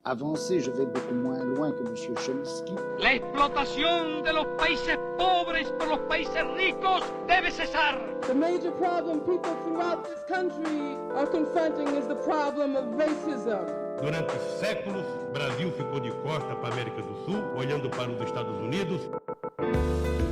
Avancer, je vais beaucoup moins loin que M. Chomsky. La explotación de los países pobres por los países ricos debe cesar. The major problem people throughout this country are confronting is the problem of racism. Durante séculos, o Brasil ficou de costa para a América do Sul, olhando para os Estados Unidos.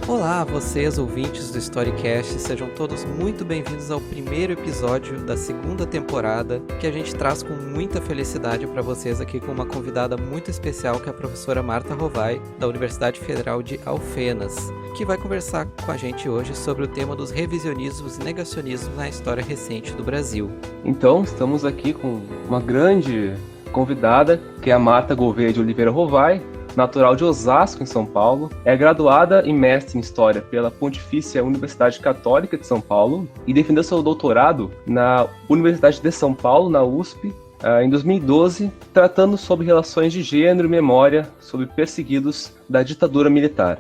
Olá, vocês ouvintes do Storycast, sejam todos muito bem-vindos ao primeiro episódio da segunda temporada, que a gente traz com muita felicidade para vocês aqui com uma convidada muito especial, que é a professora Marta Rovai, da Universidade Federal de Alfenas, que vai conversar com a gente hoje sobre o tema dos revisionismos e negacionismos na história recente do Brasil. Então, estamos aqui com uma grande convidada, que é a Marta Gouveia de Oliveira Rovai, natural de Osasco, em São Paulo. É graduada e mestre em História pela Pontifícia Universidade Católica de São Paulo e defendeu seu doutorado na Universidade de São Paulo, na USP, em 2012, tratando sobre relações de gênero e memória sobre perseguidos da ditadura militar.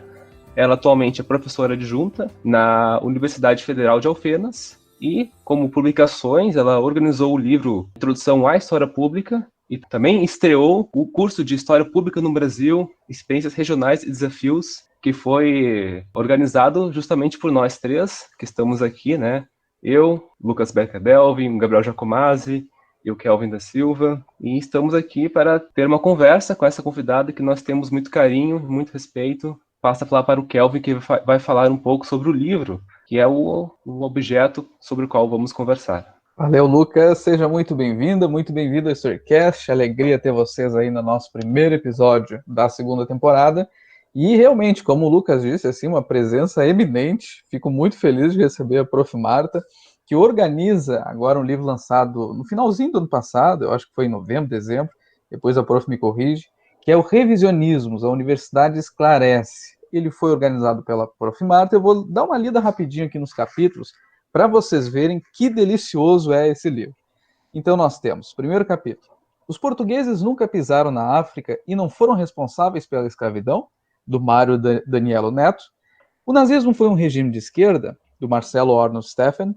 Ela atualmente é professora adjunta na Universidade Federal de Alfenas e, como publicações, ela organizou o livro Introdução à História Pública, e também estreou o curso de História Pública no Brasil, Experiências Regionais e Desafios, que foi organizado justamente por nós três, que estamos aqui, né? Eu, Lucas Becker-Delvin, Gabriel Giacomazzi, eu, Kelvin da Silva, e estamos aqui para ter uma conversa com essa convidada que nós temos muito carinho, muito respeito. Passa a falar para o Kelvin, que vai falar um pouco sobre o livro, que é o objeto sobre o qual vamos conversar. Valeu, Lucas. Seja muito bem-vinda, muito bem-vindo ao Storycast. Alegria ter vocês aí no nosso primeiro episódio da segunda temporada. E realmente, como o Lucas disse, assim, uma presença eminente. Fico muito feliz de receber a Prof. Marta, que organiza agora um livro lançado no finalzinho do ano passado, eu acho que foi em novembro, dezembro, depois a Prof. me corrige, que é o Revisionismos, a Universidade Esclarece. Ele foi organizado pela Prof. Marta. Eu vou dar uma lida rapidinho aqui nos capítulos, para vocês verem que delicioso é esse livro. Então nós temos, primeiro capítulo, Os portugueses nunca pisaram na África e não foram responsáveis pela escravidão, do Mário Danielo Neto. O nazismo foi um regime de esquerda, do Marcelo Orno Steffen.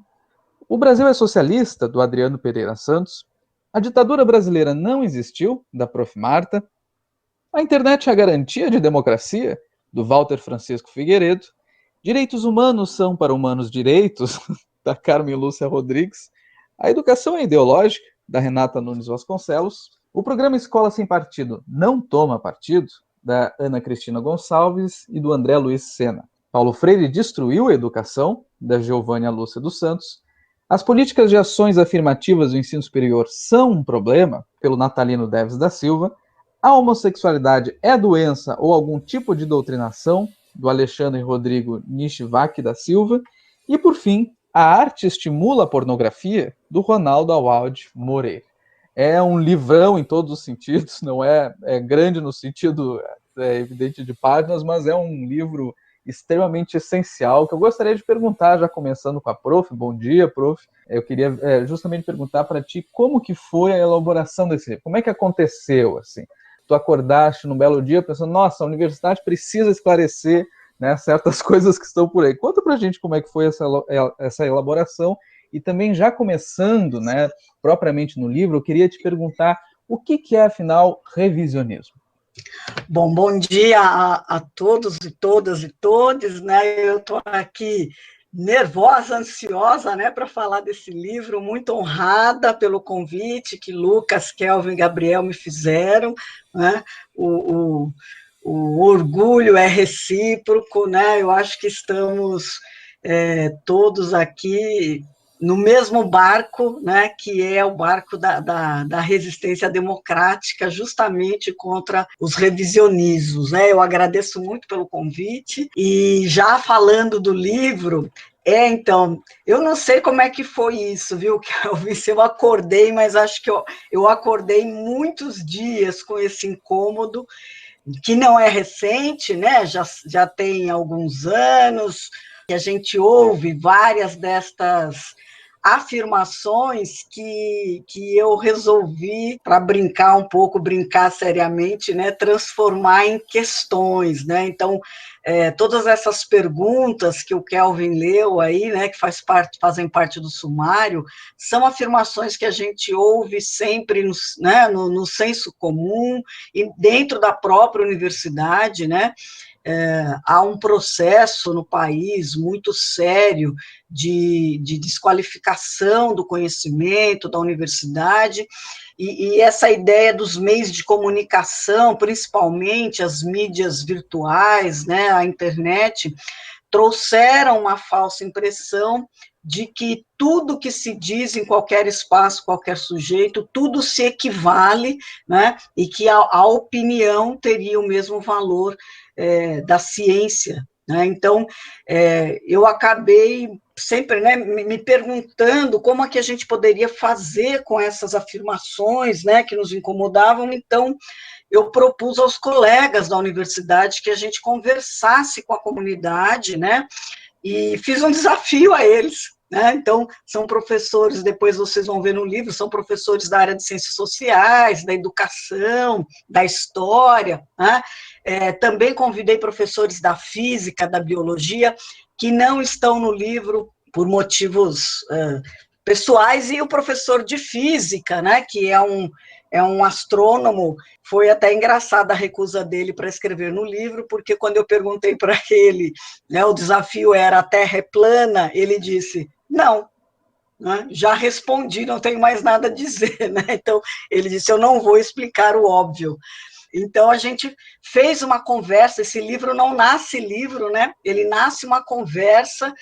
O Brasil é socialista, do Adriano Pereira Santos. A ditadura brasileira não existiu, da Prof. Marta. A internet é a garantia de democracia, do Walter Francisco Figueiredo. Direitos humanos são para humanos direitos, da Carmen Lúcia Rodrigues. A educação é ideológica, da Renata Nunes Vasconcelos. O programa Escola Sem Partido não toma partido, da Ana Cristina Gonçalves e do André Luiz Sena. Paulo Freire destruiu a educação, da Giovânia Lúcia dos Santos. As políticas de ações afirmativas do ensino superior são um problema, pelo Natalino Deves da Silva. A homossexualidade é doença ou algum tipo de doutrinação, do Alexandre Rodrigo Nishivaki da Silva. E, por fim, A Arte Estimula a Pornografia, do Ronaldo Awad Moreira. É um livrão em todos os sentidos, não é grande no sentido evidente de páginas, mas é um livro extremamente essencial, que eu gostaria de perguntar, já começando com a Prof. Bom dia, Prof. Eu queria justamente perguntar para ti como que foi a elaboração desse livro, como é que aconteceu, assim? Tu acordaste num belo dia pensando, nossa, a universidade precisa esclarecer, né, certas coisas que estão por aí. Conta pra gente como é que foi essa elaboração. E também, já começando, né, propriamente no livro, eu queria te perguntar o que é, afinal, revisionismo? Bom dia a todos e todas e todes, né? Eu estou aqui nervosa, ansiosa, né, para falar desse livro, muito honrada pelo convite que Lucas, Kelvin e Gabriel me fizeram, né? O orgulho é recíproco, né? Eu acho que estamos todos aqui no mesmo barco, né, que é o barco da resistência democrática, justamente contra os revisionismos, né? Eu agradeço muito pelo convite, e já falando do livro, então, eu não sei como é que foi isso, viu, Kelvin, se eu acordei, mas acho que eu acordei muitos dias com esse incômodo, que não é recente, né, já tem alguns anos, que a gente ouve várias destas afirmações que eu resolvi, para brincar um pouco, brincar seriamente, né, transformar em questões, né? Então, todas essas perguntas que o Kelvin leu aí, né, que fazem parte do sumário, são afirmações que a gente ouve sempre no senso comum e dentro da própria universidade, né? Há um processo no país muito sério de desqualificação do conhecimento da universidade, e essa ideia dos meios de comunicação, principalmente as mídias virtuais, né, a internet, trouxeram uma falsa impressão de que tudo que se diz em qualquer espaço, qualquer sujeito, tudo se equivale, né, e que a opinião teria o mesmo valor da ciência, né? Então, eu acabei sempre, né, me perguntando como é que a gente poderia fazer com essas afirmações, né, que nos incomodavam. Então, eu propus aos colegas da universidade que a gente conversasse com a comunidade, né, e fiz um desafio a eles, né? Então, são professores, depois vocês vão ver no livro, são professores da área de ciências sociais, da educação, da história, né? Também convidei professores da física, da biologia, que não estão no livro por motivos pessoais, e o professor de física, né, que é um astrônomo. Foi até engraçada a recusa dele para escrever no livro, porque quando eu perguntei para ele, né, o desafio era: a Terra é plana, ele disse, não, né, já respondi, não tenho mais nada a dizer, né? Então, ele disse, eu não vou explicar o óbvio. Então, a gente fez uma conversa. Esse livro não nasce livro, né? Ele nasce uma conversa.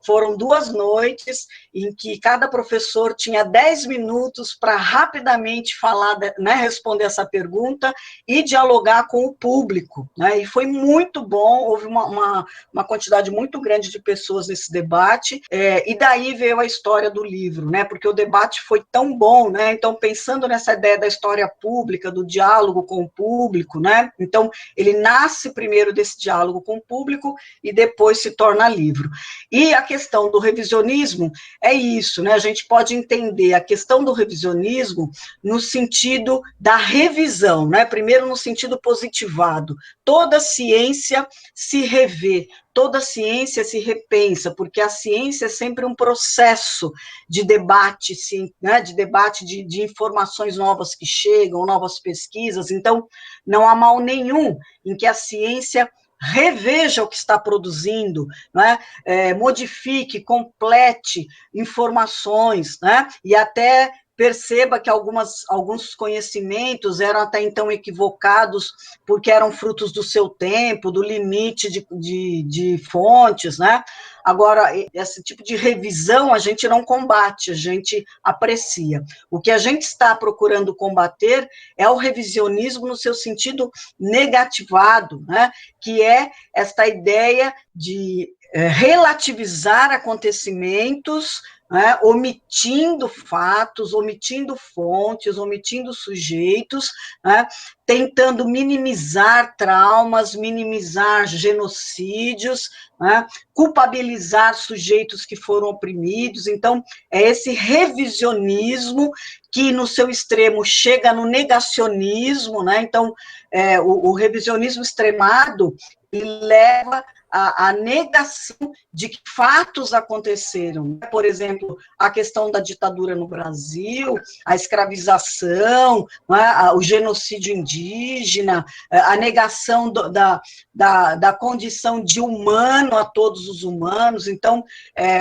Foram 2 noites em que cada professor tinha 10 minutos para rapidamente falar, né, responder essa pergunta e dialogar com o público, né? E foi muito bom, houve uma quantidade muito grande de pessoas nesse debate, e daí veio a história do livro, né? Porque o debate foi tão bom, né? Então, pensando nessa ideia da história pública, do diálogo com o público, né? Então, ele nasce primeiro desse diálogo com o público e depois se torna livro. E a questão do revisionismo é isso, né? A gente pode entender a questão do revisionismo no sentido da revisão, né? Primeiro no sentido positivado. Toda ciência se revê, toda ciência se repensa, porque a ciência é sempre um processo de debate, né? De debate de informações novas que chegam, novas pesquisas. Então, não há mal nenhum em que a ciência reveja o que está produzindo, né? Modifique, complete informações, né? E até perceba que alguns conhecimentos eram até então equivocados, porque eram frutos do seu tempo, do limite de fontes, né? Agora, esse tipo de revisão a gente não combate, a gente aprecia. O que a gente está procurando combater é o revisionismo no seu sentido negativado, né? Que é esta ideia de relativizar acontecimentos, né, omitindo fatos, omitindo fontes, omitindo sujeitos, né, tentando minimizar traumas, minimizar genocídios, né, culpabilizar sujeitos que foram oprimidos. Então, é esse revisionismo que, no seu extremo, chega no negacionismo, né? Então, o revisionismo extremado leva a negação de que fatos aconteceram. Por exemplo, a questão da ditadura no Brasil, a escravização, né, o genocídio indígena, a negação da condição de humano a todos os humanos. Então,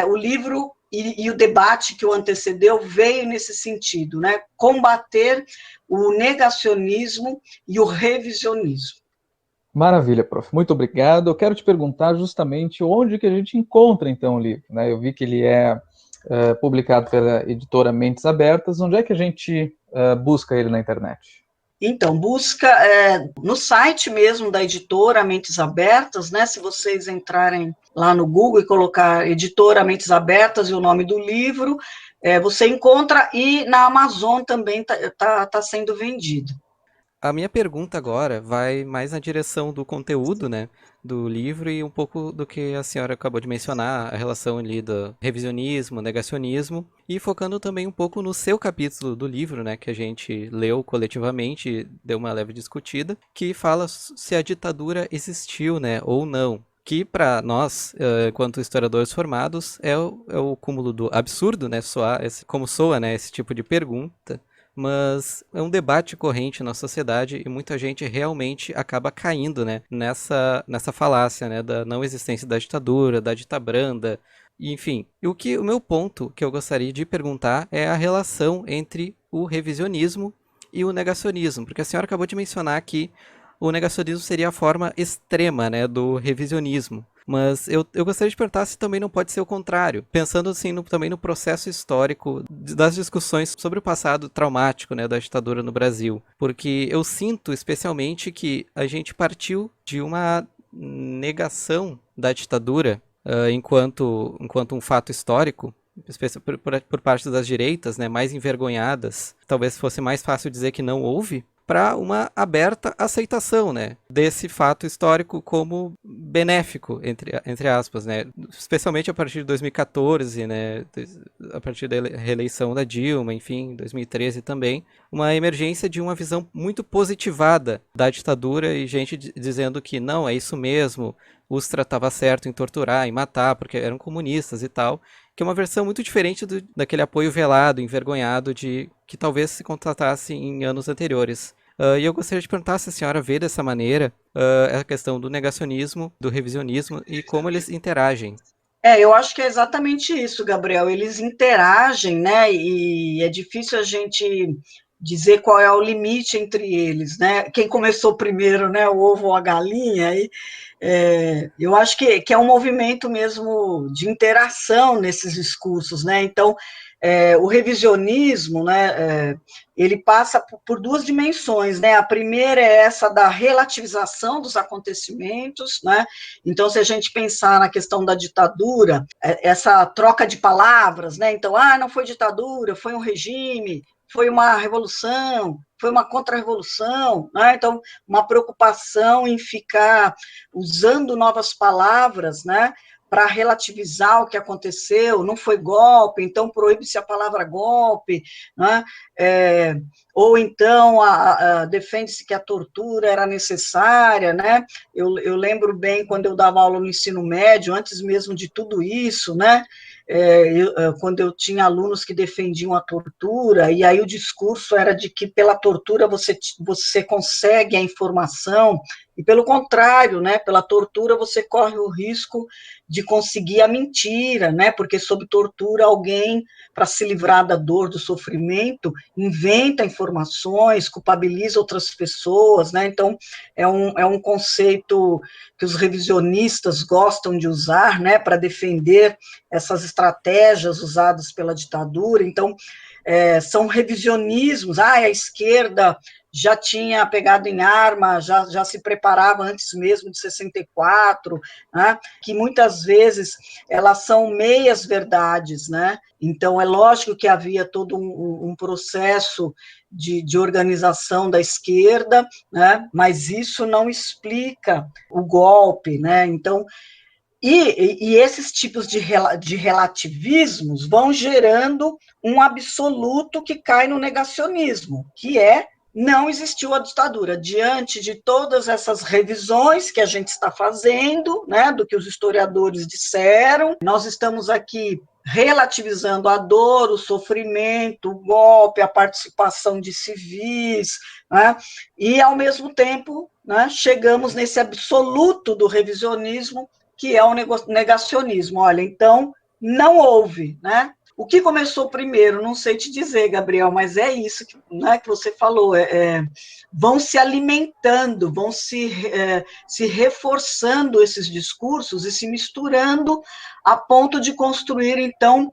o livro e o debate que o antecedeu veio nesse sentido, né? Combater o negacionismo e o revisionismo. Maravilha, prof. Muito obrigado. Eu quero te perguntar justamente onde que a gente encontra, então, o livro, né? Eu vi que ele é publicado pela editora Mentes Abertas. Onde é que a gente busca ele na internet? Então, busca no site mesmo da editora Mentes Abertas, né? Se vocês entrarem lá no Google e colocar editora Mentes Abertas e o nome do livro, você encontra, e na Amazon também tá sendo vendido. A minha pergunta agora vai mais na direção do conteúdo, né, do livro e um pouco do que a senhora acabou de mencionar, a relação ali do revisionismo, negacionismo, e focando também um pouco no seu capítulo do livro, né, que a gente leu coletivamente e deu uma leve discutida, que fala se a ditadura existiu, né, ou não. Que para nós, enquanto historiadores formados, é o cúmulo do absurdo, né, como soa, né, esse tipo de pergunta, mas é um debate corrente na sociedade e muita gente realmente acaba caindo, né, nessa falácia, né, da não existência da ditadura, da ditabranda, enfim. E o meu ponto que eu gostaria de perguntar é a relação entre o revisionismo e o negacionismo, porque a senhora acabou de mencionar que o negacionismo seria a forma extrema, né, do revisionismo. Mas eu gostaria de perguntar se também não pode ser o contrário, pensando assim também no processo histórico das discussões sobre o passado traumático, né, da ditadura no Brasil. Porque eu sinto especialmente que a gente partiu de uma negação da ditadura enquanto um fato histórico, por parte das direitas, né, mais envergonhadas. Talvez fosse mais fácil dizer que não houve, para uma aberta aceitação, né, desse fato histórico como benéfico, entre aspas, né, especialmente a partir de 2014, né, a partir da reeleição da Dilma, enfim, 2013 também, uma emergência de uma visão muito positivada da ditadura e gente dizendo que não, é isso mesmo, os tratava certo em torturar, em matar, porque eram comunistas e tal, que é uma versão muito diferente daquele apoio velado, envergonhado, que talvez se constatasse em anos anteriores. E eu gostaria de perguntar se a senhora vê dessa maneira a questão do negacionismo, do revisionismo e como eles interagem. Eu acho que é exatamente isso, Gabriel. Eles interagem, né? E é difícil a gente dizer qual é o limite entre eles, né? Quem começou primeiro, né? O ovo ou a galinha? Eu acho que é um movimento mesmo de interação nesses discursos, né? Então, o revisionismo, né, ele passa por duas dimensões, né? A primeira é essa da relativização dos acontecimentos, né? Então, se a gente pensar na questão da ditadura, essa troca de palavras, né? Então, não foi ditadura, foi um regime, foi uma revolução, foi uma contra-revolução, né? Então, uma preocupação em ficar usando novas palavras, né, para relativizar o que aconteceu, não foi golpe, então proíbe-se a palavra golpe, né? Ou então defende-se que a tortura era necessária, né? Eu lembro bem quando eu dava aula no ensino médio, antes mesmo de tudo isso, né? Quando eu tinha alunos que defendiam a tortura, e aí o discurso era de que pela tortura você consegue a informação, e pelo contrário, né, pela tortura você corre o risco de conseguir a mentira, né, porque sob tortura alguém, para se livrar da dor, do sofrimento, inventa informações, culpabiliza outras pessoas, né, então é um conceito que os revisionistas gostam de usar, né, para defender essas estratégias usadas pela ditadura. Então, são revisionismos, a esquerda já tinha pegado em arma, já se preparava antes mesmo de 64, né, que muitas vezes elas são meias verdades, né, então é lógico que havia todo um processo de organização da esquerda, né, mas isso não explica o golpe, né, então, e esses tipos de relativismos vão gerando um absoluto que cai no negacionismo, que não existiu a ditadura. Diante de todas essas revisões que a gente está fazendo, né, do que os historiadores disseram, nós estamos aqui relativizando a dor, o sofrimento, o golpe, a participação de civis, né, e, ao mesmo tempo, né, chegamos nesse absoluto do revisionismo, que é o negacionismo. Olha, então, não houve, né? O que começou primeiro, não sei te dizer, Gabriel, mas é isso que, né, que você falou, vão se alimentando, vão se reforçando esses discursos e se misturando a ponto de construir, então,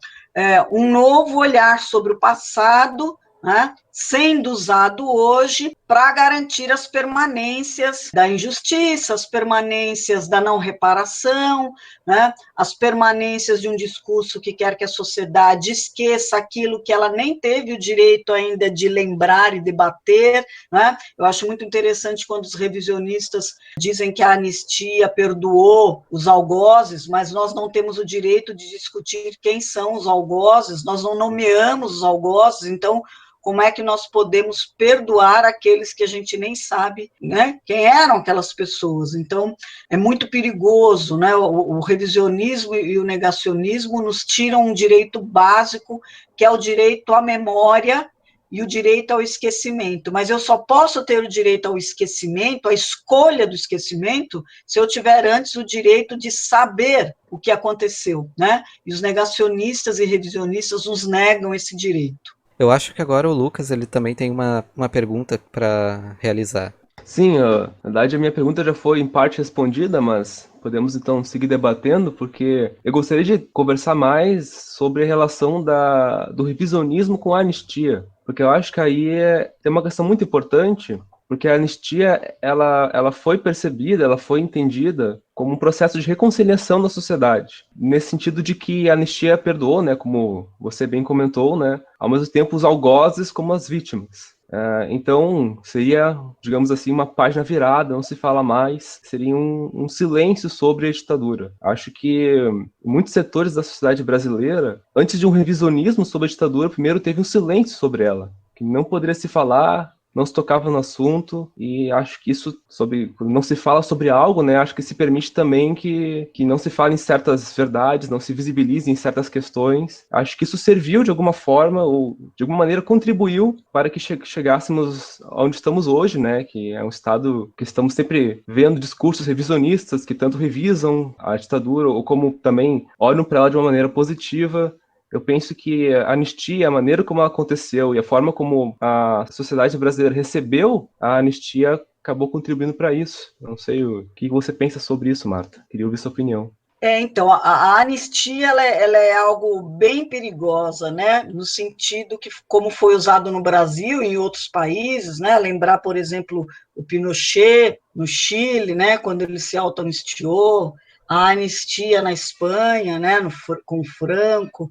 um novo olhar sobre o passado, né, sendo usado hoje para garantir as permanências da injustiça, as permanências da não reparação, né, as permanências de um discurso que quer que a sociedade esqueça aquilo que ela nem teve o direito ainda de lembrar e debater, né? Eu acho muito interessante quando os revisionistas dizem que a anistia perdoou os algozes, mas nós não temos o direito de discutir quem são os algozes, nós não nomeamos os algozes, então como é que nós podemos perdoar aqueles que a gente nem sabe, né, quem eram aquelas pessoas? Então, é muito perigoso, né? O revisionismo e o negacionismo nos tiram um direito básico, que é o direito à memória e o direito ao esquecimento. Mas eu só posso ter o direito ao esquecimento, a escolha do esquecimento, se eu tiver antes o direito de saber o que aconteceu, né? E os negacionistas e revisionistas nos negam esse direito. Eu acho que agora o Lucas ele também tem uma pergunta para realizar. Sim, na verdade a minha pergunta já foi em parte respondida, mas podemos então seguir debatendo, porque eu gostaria de conversar mais sobre a relação do revisionismo com a anistia, porque eu acho que aí tem uma questão muito importante, porque a anistia ela foi percebida, ela foi entendida como um processo de reconciliação da sociedade, nesse sentido de que a anistia perdoou, né, como você bem comentou, né, ao mesmo tempo os algozes como as vítimas. Então, seria, digamos assim, uma página virada, não se fala mais, seria um silêncio sobre a ditadura. Acho que muitos setores da sociedade brasileira, antes de um revisionismo sobre a ditadura, primeiro teve um silêncio sobre ela, que não poderia se falar, não se tocava no assunto, e acho que isso, quando não se fala sobre algo, né, acho que se permite também que não se fale em certas verdades, não se visibilize em certas questões. Acho que isso serviu de alguma forma, ou de alguma maneira contribuiu para que chegássemos onde estamos hoje, né, que é um estado que estamos sempre vendo discursos revisionistas que tanto revisam a ditadura, ou como também olham para ela de uma maneira positiva. Eu penso que a anistia, a maneira como ela aconteceu e a forma como a sociedade brasileira recebeu a anistia acabou contribuindo para isso. Não sei o que você pensa sobre isso, Marta. Queria ouvir sua opinião. Então, a anistia ela é algo bem perigosa, né? No sentido que, como foi usado no Brasil e em outros países, né? Lembrar, por exemplo, o Pinochet no Chile, né? Quando ele se auto-anistiou, a anistia na Espanha, né, com o Franco.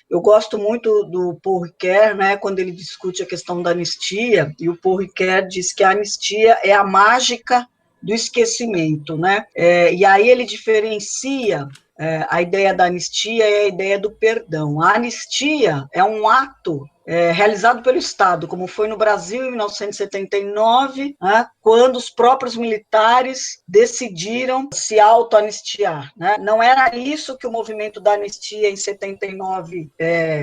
Eu gosto muito do Paul Ricoeur, né, quando ele discute a questão da anistia, e o Paul Ricoeur diz que a anistia é a mágica do esquecimento, né? E aí ele diferencia a ideia da anistia e a ideia do perdão. A anistia é um ato realizado pelo Estado, como foi no Brasil em 1979, né, quando os próprios militares decidiram se auto-anistiar, né? Não era isso que o movimento da anistia em 79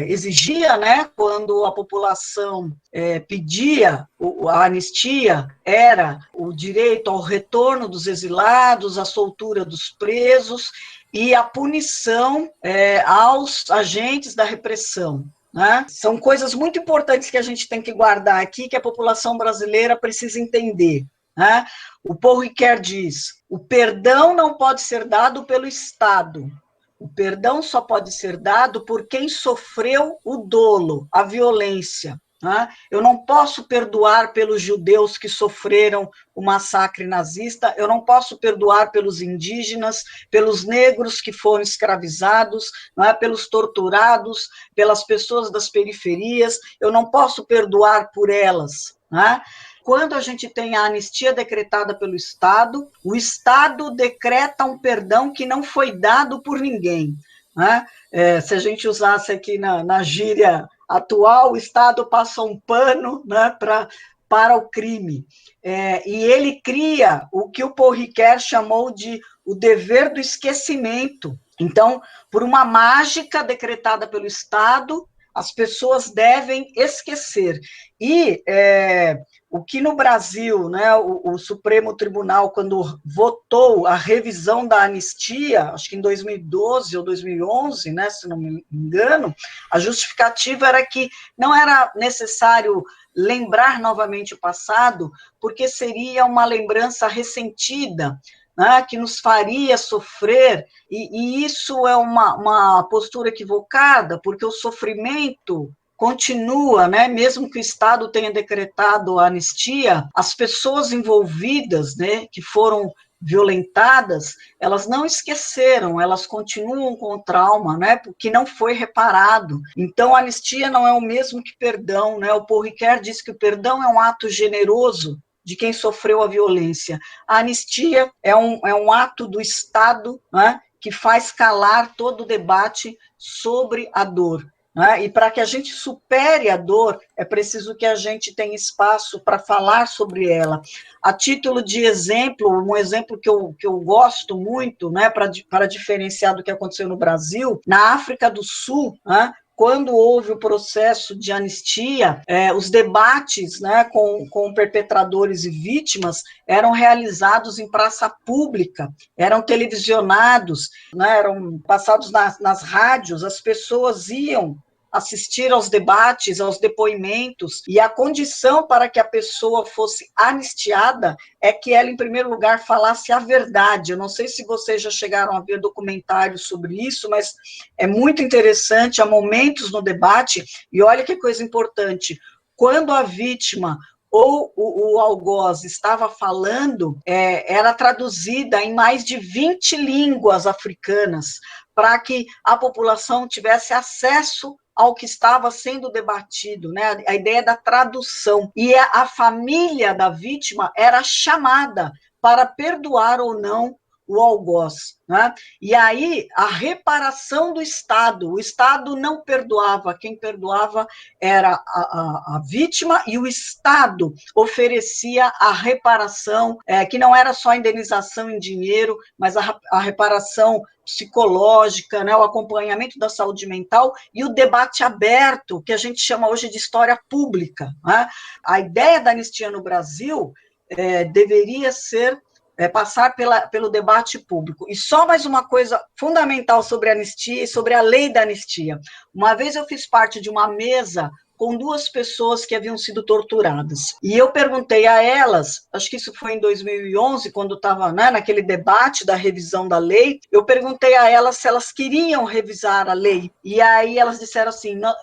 exigia, né? Quando a população pedia a anistia, era o direito ao retorno dos exilados, a soltura dos presos e a punição aos agentes da repressão. Né? São coisas muito importantes que a gente tem que guardar aqui, que a população brasileira precisa entender. Né? O Paul Ricoeur diz: o perdão não pode ser dado pelo Estado, o perdão só pode ser dado por quem sofreu o dolo, a violência. Né? Eu não posso perdoar pelos judeus que sofreram o massacre nazista, eu não posso perdoar pelos indígenas, pelos negros que foram escravizados, não é? Pelos torturados, pelas pessoas das periferias, eu não posso perdoar por elas. Né? Quando a gente tem a anistia decretada pelo Estado, o Estado decreta um perdão que não foi dado por ninguém. Né? Se a gente usasse aqui na gíria atual, o Estado passa um pano, né, para o crime. E ele cria o que o Paul Ricoeur chamou de o dever do esquecimento. Então, por uma mágica decretada pelo Estado, as pessoas devem esquecer. E o que no Brasil, né, o Supremo Tribunal, quando votou a revisão da anistia, acho que em 2012 ou 2011, né, se não me engano, a justificativa era que não era necessário lembrar novamente o passado, porque seria uma lembrança ressentida, né, que nos faria sofrer, e isso é uma postura equivocada, porque o sofrimento continua, né, mesmo que o Estado tenha decretado a anistia, as pessoas envolvidas, né, que foram violentadas, elas não esqueceram, elas continuam com o trauma, né, porque não foi reparado. Então, a anistia não é o mesmo que perdão, né? O Paul Ricoeur diz que o perdão é um ato generoso de quem sofreu a violência. A anistia é um ato do Estado, né, que faz calar todo o debate sobre a dor. E para que a gente supere a dor, é preciso que a gente tenha espaço para falar sobre ela. A título de exemplo, um exemplo que eu gosto muito, né, para diferenciar do que aconteceu no Brasil, na África do Sul, né, quando houve o processo de anistia, os debates, né, com perpetradores e vítimas eram realizados em praça pública, eram televisionados, né, eram passados nas rádios, as pessoas iam assistir aos debates, aos depoimentos, e a condição para que a pessoa fosse anistiada é que ela, em primeiro lugar, falasse a verdade. Eu não sei se vocês já chegaram a ver documentários sobre isso, mas é muito interessante, há momentos no debate, e olha que coisa importante, quando a vítima ou o algoz estava falando, era traduzida em mais de 20 línguas africanas, para que a população tivesse acesso ao que estava sendo debatido, né? A ideia da tradução. E a família da vítima era chamada para perdoar ou não o algoz, né? E aí, a reparação do Estado, o Estado não perdoava, quem perdoava era a vítima, e o Estado oferecia a reparação, que não era só a indenização em dinheiro, mas a reparação psicológica, né, o acompanhamento da saúde mental e o debate aberto, que a gente chama hoje de história pública, né? A ideia da anistia no Brasil deveria ser passar pelo debate público. E só mais uma coisa fundamental sobre a anistia e sobre a lei da anistia. Uma vez eu fiz parte de uma mesa com 2 pessoas que haviam sido torturadas. E eu perguntei a elas, acho que isso foi em 2011, quando estava, né, naquele debate da revisão da lei, eu perguntei a elas se elas queriam revisar a lei. E aí elas disseram assim, não,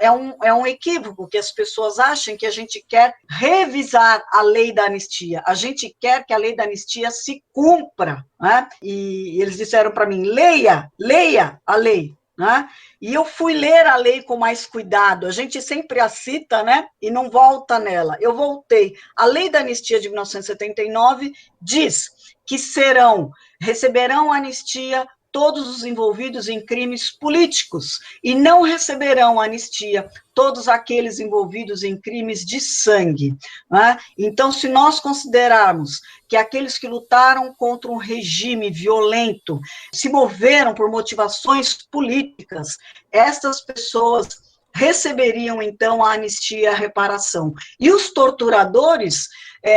é um equívoco que as pessoas achem que a gente quer revisar a lei da anistia. A gente quer que a lei da anistia se cumpra, né? E eles disseram para mim, leia a lei. Né? E eu fui ler a lei com mais cuidado, a gente sempre a cita, né, e não volta nela. Eu voltei. A lei da anistia de 1979 diz que receberão anistia todos os envolvidos em crimes políticos e não receberão anistia todos aqueles envolvidos em crimes de sangue. Né? Então, se nós considerarmos que aqueles que lutaram contra um regime violento se moveram por motivações políticas, essas pessoas receberiam, então, a anistia e a reparação. E os torturadores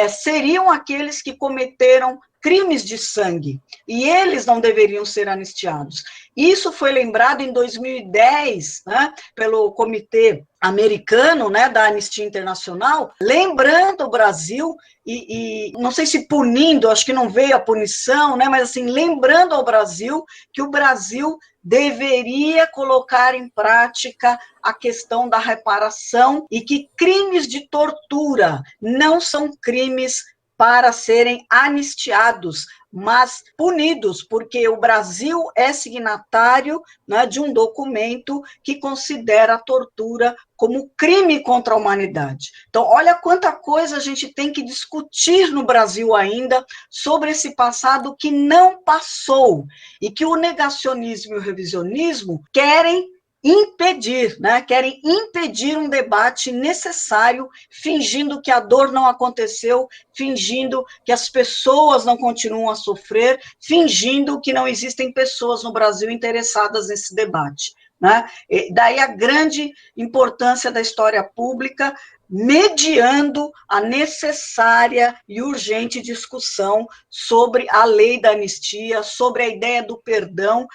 seriam aqueles que cometeram crimes de sangue, e eles não deveriam ser anistiados. Isso foi lembrado em 2010, né, pelo Comitê Americano, né, da Anistia Internacional, lembrando o Brasil, e não sei se punindo, acho que não veio a punição, né, mas assim, lembrando ao Brasil que o Brasil deveria colocar em prática a questão da reparação e que crimes de tortura não são crimes para serem anistiados, mas punidos, porque o Brasil é signatário, né, de um documento que considera a tortura como crime contra a humanidade. Então, olha quanta coisa a gente tem que discutir no Brasil ainda sobre esse passado que não passou, e que o negacionismo e o revisionismo querem impedir, né? Querem impedir um debate necessário, fingindo que a dor não aconteceu, fingindo que as pessoas não continuam a sofrer, fingindo que não existem pessoas no Brasil interessadas nesse debate. Né? E daí a grande importância da história pública, mediando a necessária e urgente discussão sobre a lei da anistia, sobre a ideia do perdão,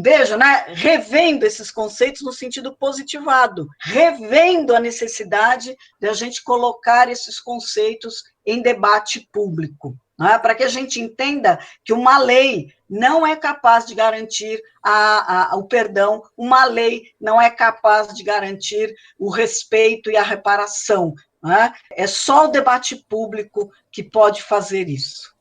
veja, né, revendo esses conceitos no sentido positivado, revendo a necessidade de a gente colocar esses conceitos em debate público. para que a gente entenda que uma lei não é capaz de garantir o perdão, uma lei não é capaz de garantir o respeito e a reparação. É só o debate público que pode fazer isso.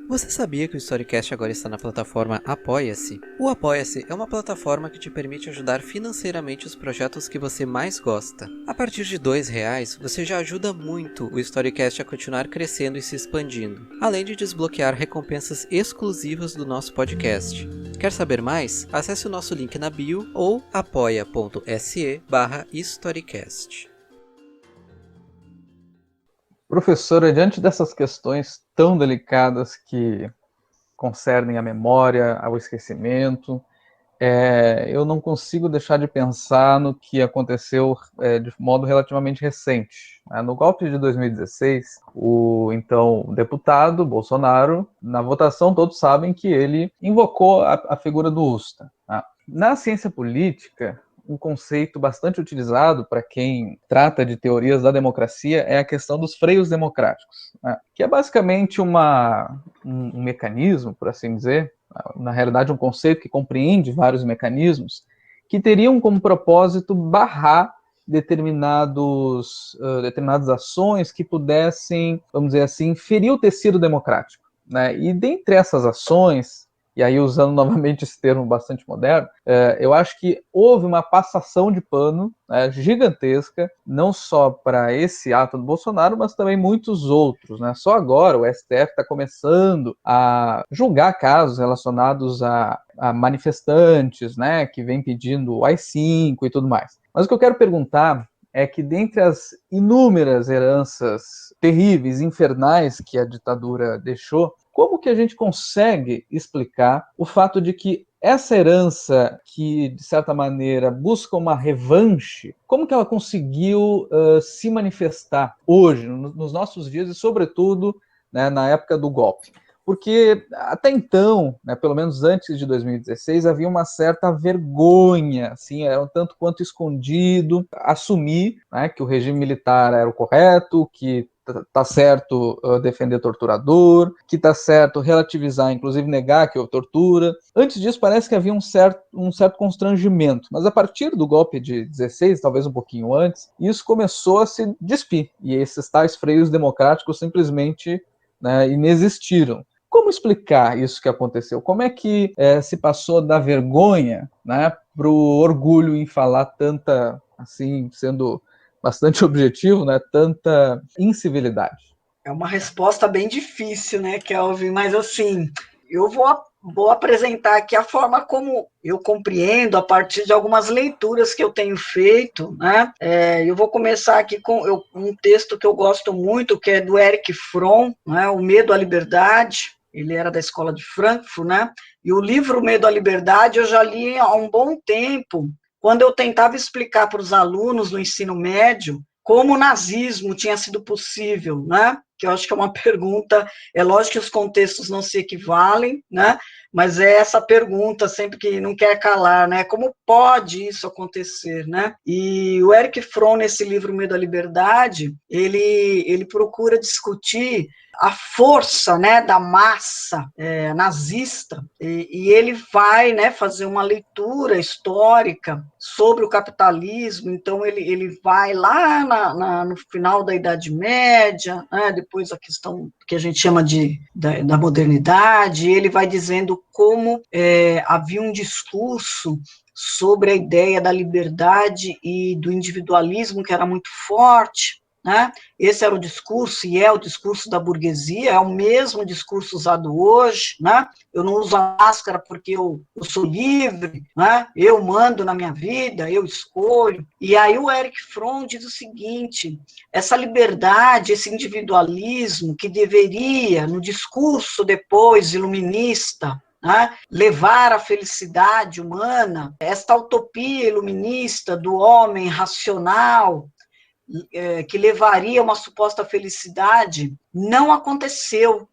Você sabia que o Storycast agora está na plataforma Apoia-se? O Apoia-se é uma plataforma que te permite ajudar financeiramente os projetos que você mais gosta. A partir de R$2, você já ajuda muito o Storycast a continuar crescendo e se expandindo, além de desbloquear recompensas exclusivas do nosso podcast. Quer saber mais? Acesse o nosso link na bio ou apoia.se/Storycast. Professora, diante dessas questões tão delicadas que concernem a memória, ao esquecimento, eu não consigo deixar de pensar no que aconteceu de modo relativamente recente. No golpe de 2016, o então deputado Bolsonaro, na votação todos sabem que ele invocou a figura do Usta. Na ciência política, um conceito bastante utilizado para quem trata de teorias da democracia é a questão dos freios democráticos, que é basicamente um mecanismo, por assim dizer, na realidade um conceito que compreende vários mecanismos, que teriam como propósito barrar determinadas ações que pudessem, vamos dizer assim, ferir o tecido democrático. E dentre essas ações, e aí usando novamente esse termo bastante moderno, eu acho que houve uma passação de pano gigantesca, não só para esse ato do Bolsonaro, mas também muitos outros. Só agora o STF está começando a julgar casos relacionados a manifestantes, que vêm pedindo o AI-5 e tudo mais. Mas o que eu quero perguntar é que dentre as inúmeras heranças terríveis, infernais que a ditadura deixou, como que a gente consegue explicar o fato de que essa herança que, de certa maneira, busca uma revanche, como que ela conseguiu se manifestar hoje, nos nossos dias, e sobretudo na época do golpe? Porque até então, pelo menos antes de 2016, havia uma certa vergonha, assim, era um tanto quanto escondido, assumir que o regime militar era o correto, que tá certo defender torturador, que tá certo relativizar, inclusive negar que houve tortura. Antes disso, parece que havia um certo constrangimento, mas a partir do golpe de 16, talvez um pouquinho antes, isso começou a se despir, e esses tais freios democráticos simplesmente inexistiram. Como explicar isso que aconteceu? Como é que se passou da vergonha para o orgulho em falar tanta, assim, sendo bastante objetivo, tanta incivilidade? É uma resposta bem difícil, Kelvin? Mas, assim, eu vou apresentar aqui a forma como eu compreendo a partir de algumas leituras que eu tenho feito, eu vou começar aqui com um texto que eu gosto muito, que é do Erich Fromm, O Medo à Liberdade. Ele era da Escola de Frankfurt, E o livro O Medo à Liberdade eu já li há um bom tempo, quando eu tentava explicar para os alunos no ensino médio como o nazismo tinha sido possível, Que eu acho que é uma pergunta, é lógico que os contextos não se equivalem, Mas é essa pergunta sempre que não quer calar, Como pode isso acontecer, E o Erich Fromm, nesse livro Medo à Liberdade, ele procura discutir a força, da massa nazista, e ele vai, fazer uma leitura histórica sobre o capitalismo. Então ele vai lá no final da Idade Média, depois a questão que a gente chama da modernidade, e ele vai dizendo como havia um discurso sobre a ideia da liberdade e do individualismo que era muito forte, Esse era o discurso, e é o discurso da burguesia, é o mesmo discurso usado hoje, Eu não uso a máscara porque eu sou livre, Eu mando na minha vida, eu escolho. E aí o Erich Fromm diz o seguinte: essa liberdade, esse individualismo que deveria, no discurso depois iluminista, levar à felicidade humana, esta utopia iluminista do homem racional, que levaria a uma suposta felicidade, não aconteceu.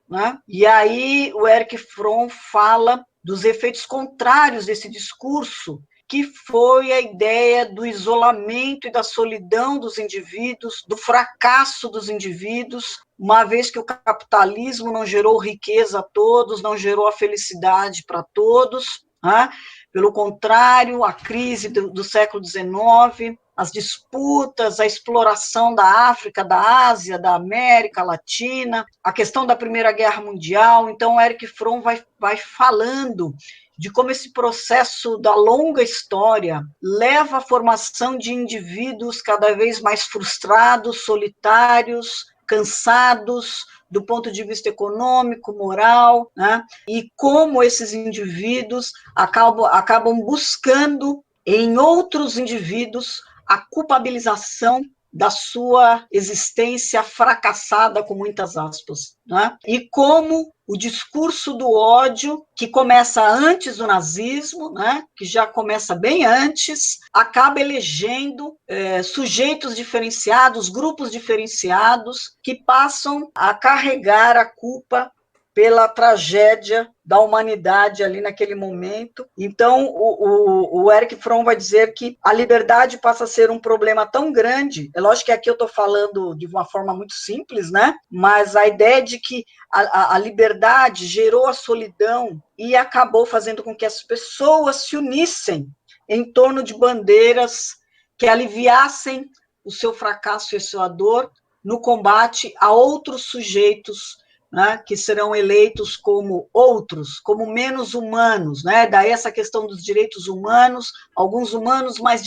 E aí o Erich Fromm fala dos efeitos contrários desse discurso, que foi a ideia do isolamento e da solidão dos indivíduos, do fracasso dos indivíduos, uma vez que o capitalismo não gerou riqueza a todos, não gerou a felicidade para todos, né? Pelo contrário, a crise do século XIX, as disputas, a exploração da África, da Ásia, da América Latina, a questão da Primeira Guerra Mundial. Então, o Erich Fromm vai falando de como esse processo da longa história leva à formação de indivíduos cada vez mais frustrados, solitários, cansados do ponto de vista econômico, moral, né? E como esses indivíduos acabam buscando em outros indivíduos a culpabilização da sua existência fracassada, com muitas aspas, né? E como o discurso do ódio, que começa antes do nazismo, né? Que já começa bem antes, acaba elegendo sujeitos diferenciados, grupos diferenciados, que passam a carregar a culpa pela tragédia da humanidade ali naquele momento. Então, o Erich Fromm vai dizer que a liberdade passa a ser um problema tão grande. É lógico que aqui eu estou falando de uma forma muito simples, né? Mas a ideia de que a liberdade gerou a solidão e acabou fazendo com que as pessoas se unissem em torno de bandeiras que aliviassem o seu fracasso e a sua dor no combate a outros sujeitos, né, que serão eleitos como outros, como menos humanos, né? Daí essa questão dos direitos humanos, alguns humanos mais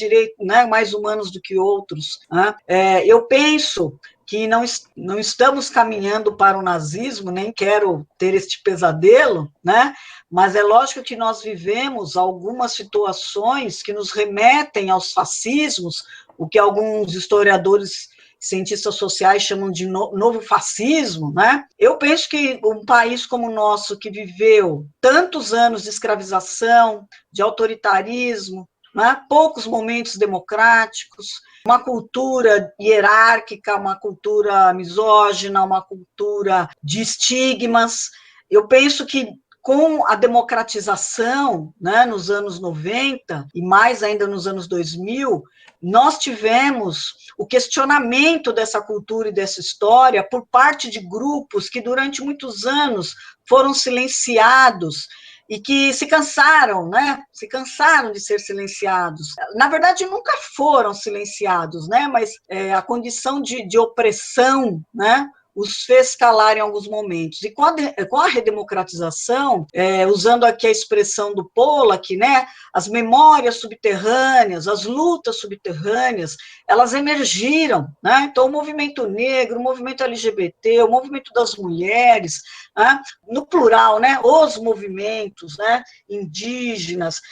mais humanos do que outros, né? Eu penso que não estamos caminhando para o nazismo, nem quero ter este pesadelo, né? Mas é lógico que nós vivemos algumas situações que nos remetem aos fascismos, o que alguns historiadores, cientistas sociais chamam de novo fascismo, né? Eu penso que um país como o nosso, que viveu tantos anos de escravização, de autoritarismo, né? Poucos momentos democráticos, uma cultura hierárquica, uma cultura misógina, uma cultura de estigmas, eu penso que com a democratização, né, nos anos 90, e mais ainda nos anos 2000, nós tivemos o questionamento dessa cultura e dessa história por parte de grupos que durante muitos anos foram silenciados e que se cansaram, né? Se cansaram de ser silenciados. Na verdade, nunca foram silenciados, né? Mas a condição de opressão, né, os fez calar em alguns momentos. E com a redemocratização, usando aqui a expressão do Pollack, né, as memórias subterrâneas, as lutas subterrâneas, elas emergiram, né? Então, o movimento negro, o movimento LGBT, o movimento das mulheres, né, no plural, né, os movimentos, né, indígenas,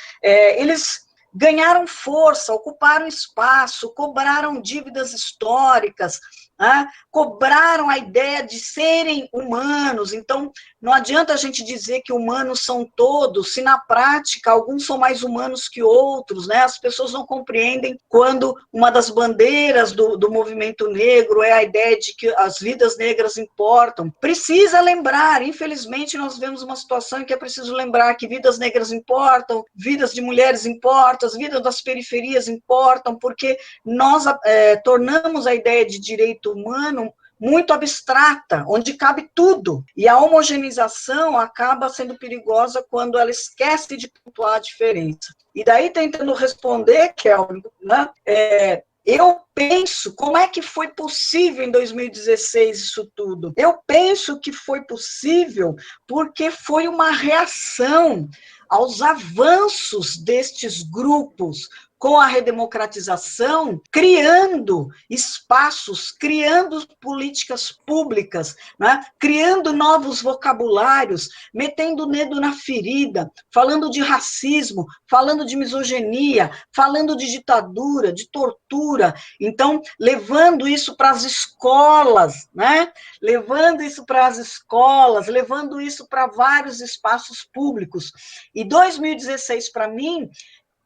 eles ganharam força, ocuparam espaço, cobraram dívidas históricas, né? Cobraram a ideia de serem humanos. Então, não adianta a gente dizer que humanos são todos, se na prática alguns são mais humanos que outros, né? As pessoas não compreendem quando uma das bandeiras do movimento negro é a ideia de que as vidas negras importam. Precisa lembrar, infelizmente nós vemos uma situação em que é preciso lembrar que vidas negras importam, vidas de mulheres importam, as vidas das periferias importam, porque nós tornamos a ideia de direito humano muito abstrata, onde cabe tudo, e a homogeneização acaba sendo perigosa quando ela esquece de pontuar a diferença. E daí, tentando responder, Kelvin, né, eu penso, como é que foi possível em 2016 isso tudo? Eu penso que foi possível porque foi uma reação aos avanços destes grupos, com a redemocratização, criando espaços, criando políticas públicas, né? Criando novos vocabulários, metendo o dedo na ferida, falando de racismo, falando de misoginia, falando de ditadura, de tortura. Então, levando isso para as escolas, né? Levando isso para as escolas, levando isso para vários espaços públicos. E 2016, para mim,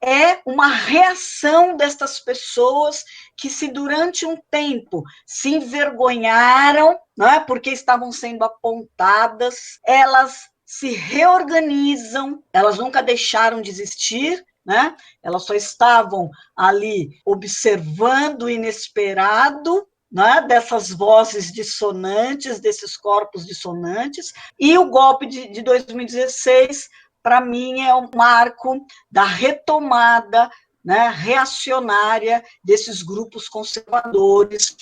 é uma reação destas pessoas que, se durante um tempo se envergonharam, né, porque estavam sendo apontadas, elas se reorganizam, elas nunca deixaram de existir, né? Elas só estavam ali observando o inesperado, né, dessas vozes dissonantes, desses corpos dissonantes, e o golpe de 2016, para mim, é um marco da retomada, né, reacionária desses grupos conservadores,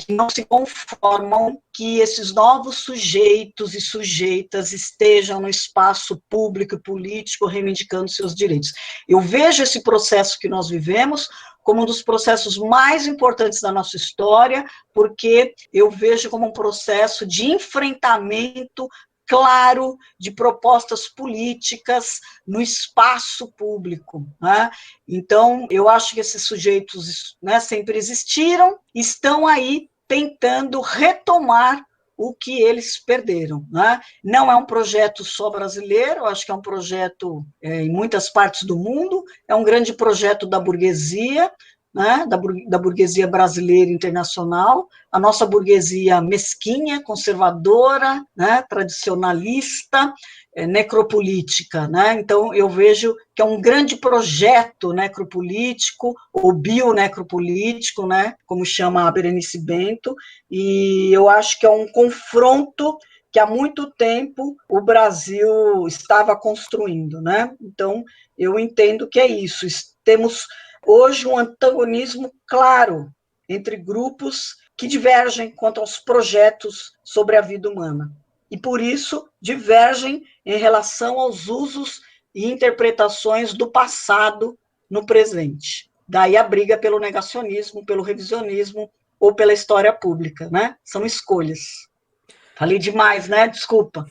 que não se conformam que esses novos sujeitos e sujeitas estejam no espaço público e político reivindicando seus direitos. Eu vejo esse processo que nós vivemos como um dos processos mais importantes da nossa história, porque eu vejo como um processo de enfrentamento claro de propostas políticas no espaço público, né? Então, eu acho que esses sujeitos, né, sempre existiram, estão aí tentando retomar o que eles perderam, né? Não é um projeto só brasileiro, acho que é um projeto em muitas partes do mundo, é um grande projeto da burguesia, né, da burguesia brasileira e internacional, a nossa burguesia mesquinha, conservadora, né, tradicionalista, necropolítica, né? Então eu vejo que é um grande projeto necropolítico, ou bionecropolítico, né, como chama a Berenice Bento, e eu acho que é um confronto que há muito tempo o Brasil estava construindo, né? Então eu entendo que é isso, temos hoje um antagonismo claro entre grupos que divergem quanto aos projetos sobre a vida humana. E, por isso, divergem em relação aos usos e interpretações do passado no presente. Daí a briga pelo negacionismo, pelo revisionismo ou pela história pública, né? São escolhas. Falei demais, né? Desculpa.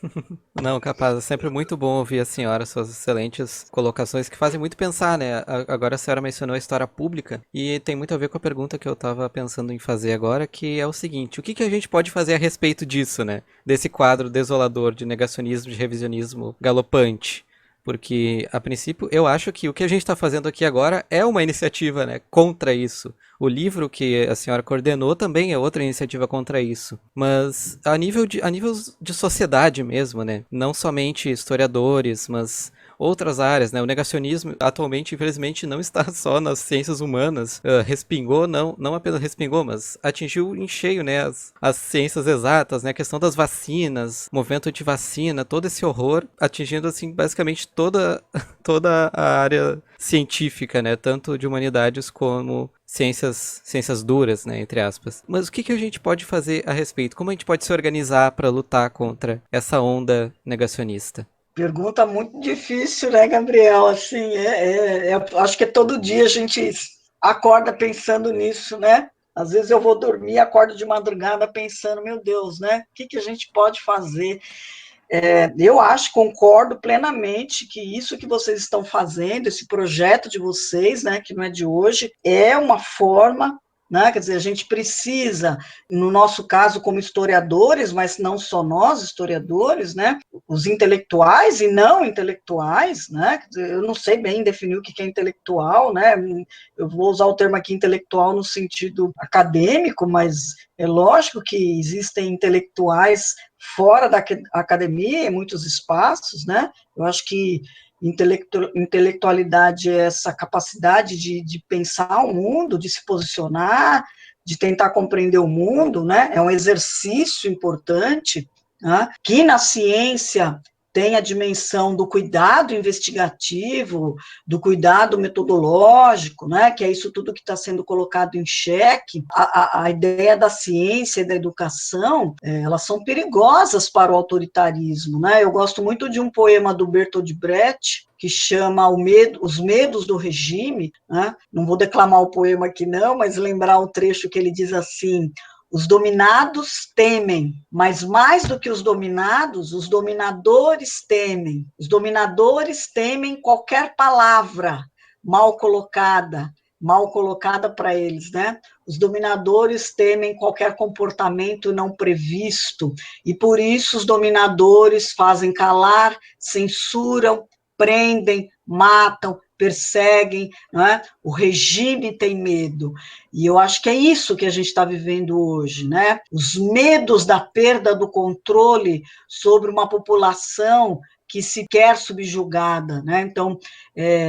Não, capaz, é sempre muito bom ouvir a senhora, suas excelentes colocações que fazem muito pensar, né? Agora a senhora mencionou a história pública e tem muito a ver com a pergunta que eu estava pensando em fazer agora, que é o seguinte: o que a gente pode fazer a respeito disso, né? Desse quadro desolador de negacionismo, de revisionismo galopante? Porque, a princípio, eu acho que o que a gente está fazendo aqui agora é uma iniciativa, né, contra isso. O livro que a senhora coordenou também é outra iniciativa contra isso. Mas a nível de sociedade mesmo, né? Não somente historiadores, mas outras áreas, né? O negacionismo atualmente, infelizmente, não está só nas ciências humanas. Respingou, não apenas respingou, mas atingiu em cheio, né, as ciências exatas, né? A questão das vacinas, movimento anti-vacina, todo esse horror, atingindo, assim, basicamente toda a área científica, né? Tanto de humanidades como ciências duras, né, entre aspas. Mas o que a gente pode fazer a respeito? Como a gente pode se organizar para lutar contra essa onda negacionista? Pergunta muito difícil, né, Gabriel? Assim, acho que todo dia a gente acorda pensando nisso, né? Às vezes eu vou dormir, acordo de madrugada pensando, meu Deus, né? O que a gente pode fazer? Eu acho, concordo plenamente que isso que vocês estão fazendo, esse projeto de vocês, né, que não é de hoje, é uma forma, né, quer dizer, a gente precisa, no nosso caso como historiadores, mas não só nós, historiadores, né, os intelectuais e não intelectuais, né, quer dizer, eu não sei bem definir o que é intelectual, né, eu vou usar o termo aqui intelectual no sentido acadêmico, mas é lógico que existem intelectuais fora da academia, em muitos espaços, né? Eu acho que intelectualidade é essa capacidade de pensar o mundo, de se posicionar, de tentar compreender o mundo, né? É um exercício importante, né? Que na ciência tem a dimensão do cuidado investigativo, do cuidado metodológico, né, que é isso tudo que está sendo colocado em xeque. A ideia da ciência e da educação, elas são perigosas para o autoritarismo, né? Eu gosto muito de um poema do Bertolt Brecht, que chama Os Medos do Regime, né? Não vou declamar o poema aqui não, mas lembrar o trecho que ele diz assim: os dominados temem, mas mais do que os dominadores temem. Os dominadores temem qualquer palavra mal colocada para eles, né? Os dominadores temem qualquer comportamento não previsto, e por isso os dominadores fazem calar, censuram, prendem, matam, perseguem, não é? O regime tem medo, e eu acho que é isso que a gente está vivendo hoje, né? Os medos da perda do controle sobre uma população que se quer subjugada, né? Então,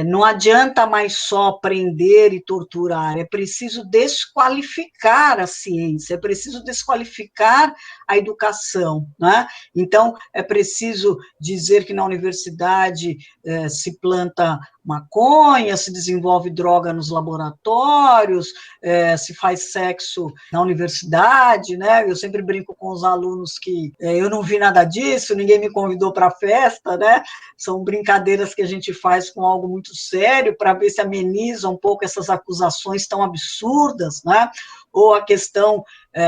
não adianta mais só prender e torturar, é preciso desqualificar a ciência, é preciso desqualificar a educação, né? Então, é preciso dizer que na universidade se planta maconha, se desenvolve droga nos laboratórios, se faz sexo na universidade, né? Eu sempre brinco com os alunos que eu não vi nada disso, ninguém me convidou para a festa, né? São brincadeiras que a gente faz com algo muito sério para ver se ameniza um pouco essas acusações tão absurdas, né? Ou a questão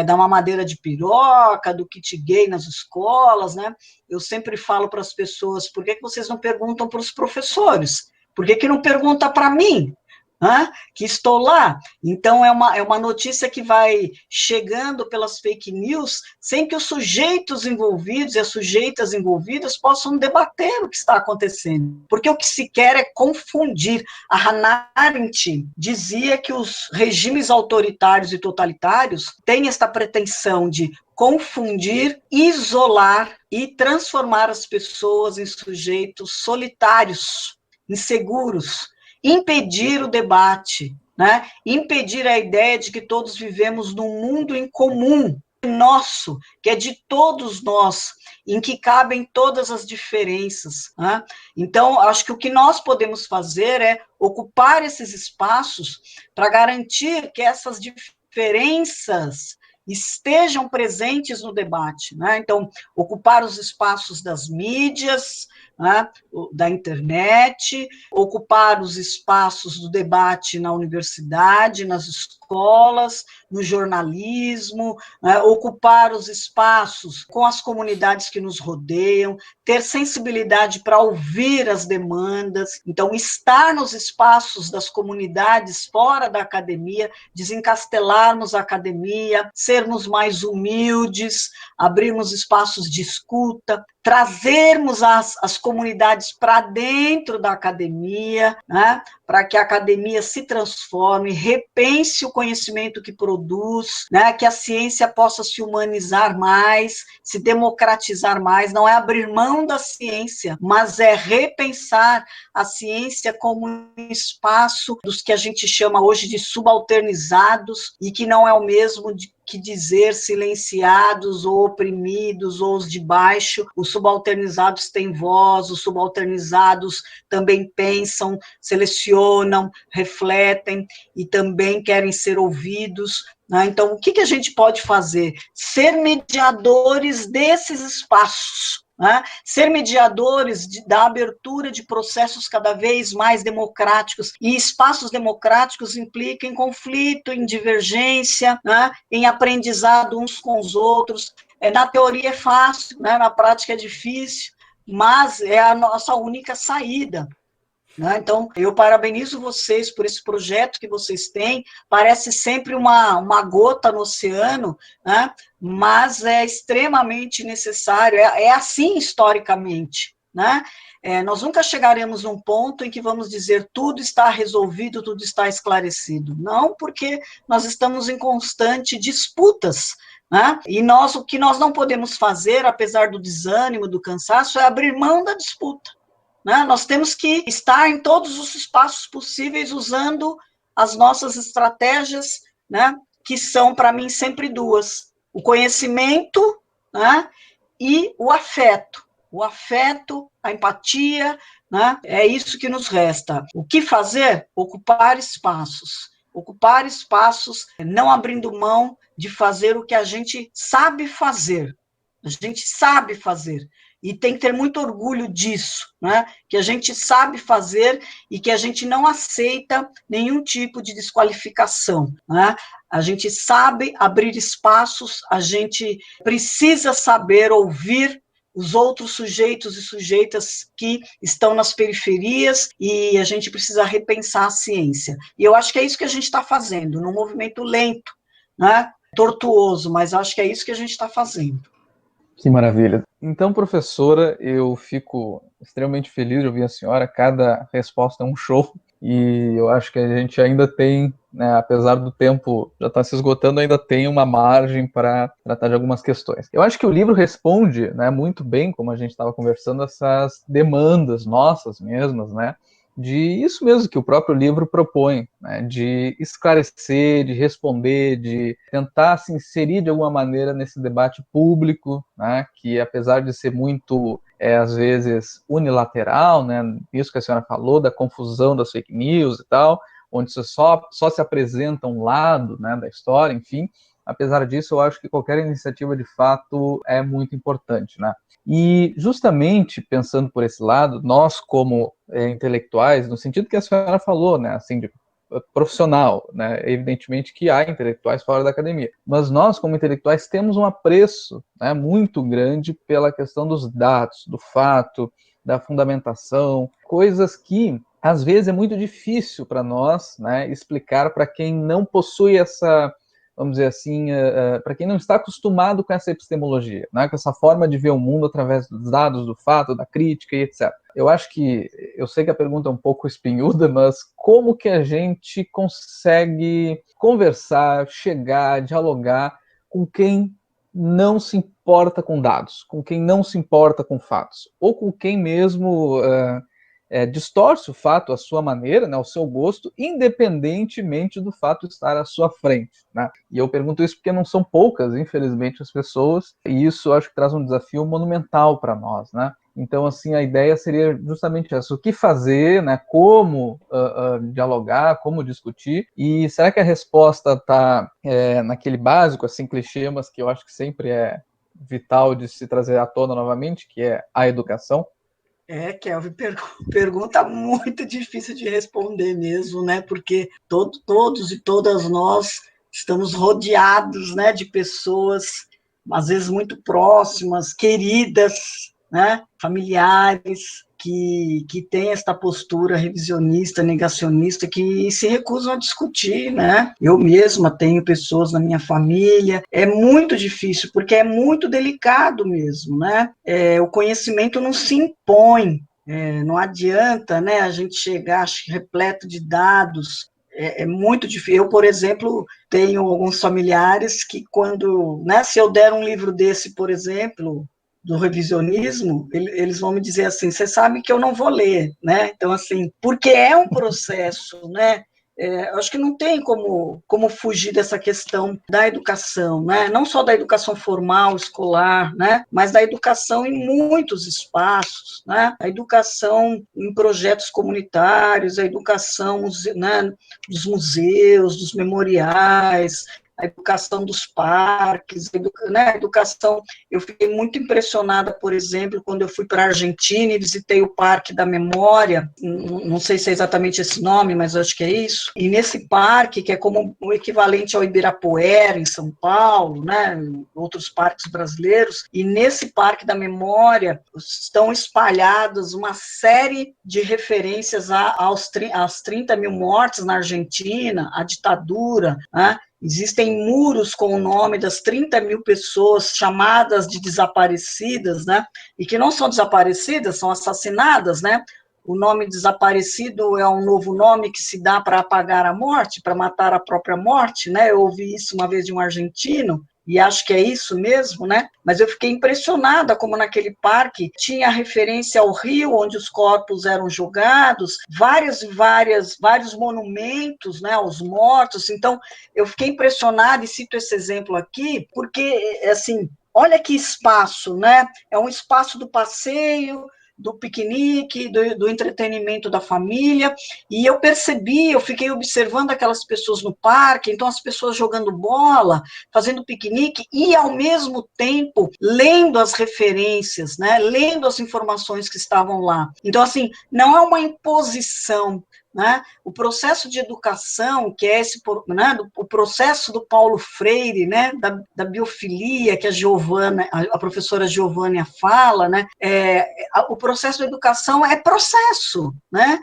da mamadeira de piroca, do kit gay nas escolas, né? Eu sempre falo para as pessoas, por que vocês não perguntam para os professores? Por que não pergunta para mim, né, que estou lá? Então, é uma notícia que vai chegando pelas fake news, sem que os sujeitos envolvidos e as sujeitas envolvidas possam debater o que está acontecendo. Porque o que se quer é confundir. A Hannah Arendt dizia que os regimes autoritários e totalitários têm esta pretensão de confundir, isolar e transformar as pessoas em sujeitos solitários, inseguros, impedir o debate, né? Impedir a ideia de que todos vivemos num mundo em comum, nosso, que é de todos nós, em que cabem todas as diferenças, né? Então, acho que o que nós podemos fazer é ocupar esses espaços para garantir que essas diferenças estejam presentes no debate, né? Então, ocupar os espaços das mídias, né, da internet, ocupar os espaços do debate na universidade, nas escolas, no jornalismo, né, ocupar os espaços com as comunidades que nos rodeiam, ter sensibilidade para ouvir as demandas, então estar nos espaços das comunidades fora da academia, desencastelarmos a academia, sermos mais humildes, abrirmos espaços de escuta, trazermos as comunidades para dentro da academia, né, para que a academia se transforme, repense o conhecimento que produz, né, que a ciência possa se humanizar mais, se democratizar mais, não é abrir mão da ciência, mas é repensar a ciência como um espaço dos que a gente chama hoje de subalternizados, e que não é o mesmo que dizer silenciados ou oprimidos ou os de baixo. Os subalternizados têm voz, os subalternizados também pensam, selecionam, refletem e também querem ser ouvidos, né? Então, o que a gente pode fazer? Ser mediadores desses espaços, né? Ser mediadores da abertura de processos cada vez mais democráticos, e espaços democráticos implicam em conflito, em divergência, né? Em aprendizado uns com os outros. Na teoria é fácil, né? Na prática é difícil, mas é a nossa única saída, né? Então, eu parabenizo vocês por esse projeto que vocês têm, parece sempre uma gota no oceano, né? Mas é extremamente necessário, é assim historicamente, né? Nós nunca chegaremos num ponto em que vamos dizer tudo está resolvido, tudo está esclarecido. Não, porque nós estamos em constante disputas, né? E o que nós não podemos fazer, apesar do desânimo, do cansaço, é abrir mão da disputa, né? Nós temos que estar em todos os espaços possíveis usando as nossas estratégias, né, que são, para mim, sempre duas: o conhecimento, né, e o afeto. O afeto, a empatia, né, é isso que nos resta. O que fazer? Ocupar espaços. Ocupar espaços, não abrindo mão de fazer o que a gente sabe fazer. A gente sabe fazer. E tem que ter muito orgulho disso, né? Que a gente sabe fazer e que a gente não aceita nenhum tipo de desqualificação, né? A gente sabe abrir espaços, a gente precisa saber ouvir os outros sujeitos e sujeitas que estão nas periferias, e a gente precisa repensar a ciência. E eu acho que é isso que a gente está fazendo, num movimento lento, né? Tortuoso, mas acho que é isso que a gente está fazendo. Que maravilha. Então, professora, eu fico extremamente feliz de ouvir a senhora. Cada resposta é um show. e eu acho que a gente ainda tem, né, apesar do tempo já estar se esgotando, ainda tem uma margem para tratar de algumas questões. Eu acho que o livro responde, né, muito bem, como a gente estava conversando, essas demandas nossas mesmas, né, de isso mesmo que o próprio livro propõe, né, de esclarecer, de responder, de tentar se inserir de alguma maneira nesse debate público, né, que apesar de ser muito, às vezes, unilateral, né, isso que a senhora falou, da confusão das fake news e tal, onde só se apresenta um lado, né, da história, enfim, apesar disso, eu acho que qualquer iniciativa, de fato, é muito importante, né. E, justamente, pensando por esse lado, nós, como intelectuais, no sentido que a senhora falou, né, assim, de profissional, né, evidentemente que há intelectuais fora da academia, mas nós, como intelectuais, temos um apreço, né, muito grande pela questão dos dados, do fato, da fundamentação, coisas que, às vezes, é muito difícil para nós, né, explicar para quem não possui essa, vamos dizer assim, para quem não está acostumado com essa epistemologia, né, com essa forma de ver o mundo através dos dados, do fato, da crítica e etc. Eu acho que, eu sei que a pergunta é um pouco espinhuda, mas como que a gente consegue conversar, chegar, dialogar com quem não se importa com dados, com quem não se importa com fatos, ou com quem mesmo distorce o fato à sua maneira, né, ao seu gosto, independentemente do fato estar à sua frente, né? E eu pergunto isso porque não são poucas, infelizmente, as pessoas, e isso eu acho que traz um desafio monumental para nós, né? Então, assim, a ideia seria justamente essa, o que fazer, né, como dialogar, como discutir, e será que a resposta está naquele básico, assim, clichê, mas que eu acho que sempre é vital de se trazer à tona novamente, que é a educação? Kelvin, pergunta muito difícil de responder mesmo, né? Porque todos e todas nós estamos rodeados, né, de pessoas, às vezes muito próximas, queridas, né, familiares, que têm esta postura revisionista, negacionista, que se recusam a discutir, né? Eu mesma tenho pessoas na minha família, é muito difícil, porque é muito delicado mesmo, né? O conhecimento não se impõe, não adianta, né, a gente chegar repleto de dados, é muito difícil. Eu, por exemplo, tenho alguns familiares que quando, né, se eu der um livro desse, por exemplo, do revisionismo, eles vão me dizer assim, você sabe que eu não vou ler, né? Então, assim, porque é um processo, né? Acho que não tem como fugir dessa questão da educação, né? Não só da educação formal, escolar, né? Mas da educação em muitos espaços, né? A educação em projetos comunitários, a educação, né, dos museus, dos memoriais, a educação dos parques, né, a educação. Eu fiquei muito impressionada, por exemplo, quando eu fui para a Argentina e visitei o Parque da Memória, não sei se é exatamente esse nome, mas eu acho que é isso, e nesse parque, que é como o equivalente ao Ibirapuera, em São Paulo, né, outros parques brasileiros, e nesse Parque da Memória estão espalhadas uma série de referências às 30 mil mortes na Argentina, à ditadura, né? Existem muros com o nome das 30 mil pessoas chamadas de desaparecidas, né? E que não são desaparecidas, são assassinadas, né? O nome desaparecido é um novo nome que se dá para apagar a morte, para matar a própria morte, né? Eu ouvi isso uma vez de um argentino, e acho que é isso mesmo, né? Mas eu fiquei impressionada como naquele parque tinha referência ao rio onde os corpos eram jogados, vários monumentos, né, aos mortos. Então, eu fiquei impressionada e cito esse exemplo aqui, porque, assim, olha que espaço, né? É um espaço do passeio, do piquenique, do entretenimento da família, e eu fiquei observando aquelas pessoas no parque, então as pessoas jogando bola, fazendo piquenique, e ao mesmo tempo lendo as referências, né, lendo as informações que estavam lá. Então, assim, não é uma imposição, né? O processo de educação, que é né, o processo do Paulo Freire, né, da biofilia, que a professora Giovânia fala, né, o processo de educação é processo, né,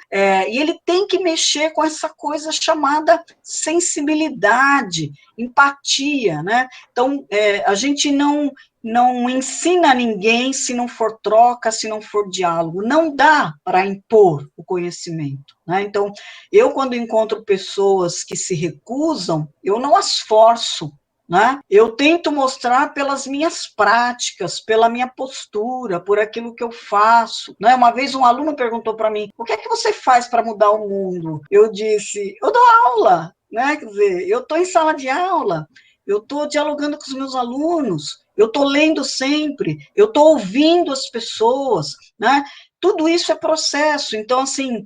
e ele tem que mexer com essa coisa chamada sensibilidade, empatia, né? Então, a gente não não ensina ninguém se não for troca, se não for diálogo. Não dá para impor o conhecimento, né? Então, eu, quando encontro pessoas que se recusam, eu não as forço, né? Eu tento mostrar pelas minhas práticas, pela minha postura, por aquilo que eu faço, né? Uma vez um aluno perguntou para mim, o que é que você faz para mudar o mundo? Eu disse, eu dou aula, né? Quer dizer, eu estou em sala de aula, eu estou dialogando com os meus alunos, eu estou lendo sempre, eu estou ouvindo as pessoas, né? Tudo isso é processo. Então, assim,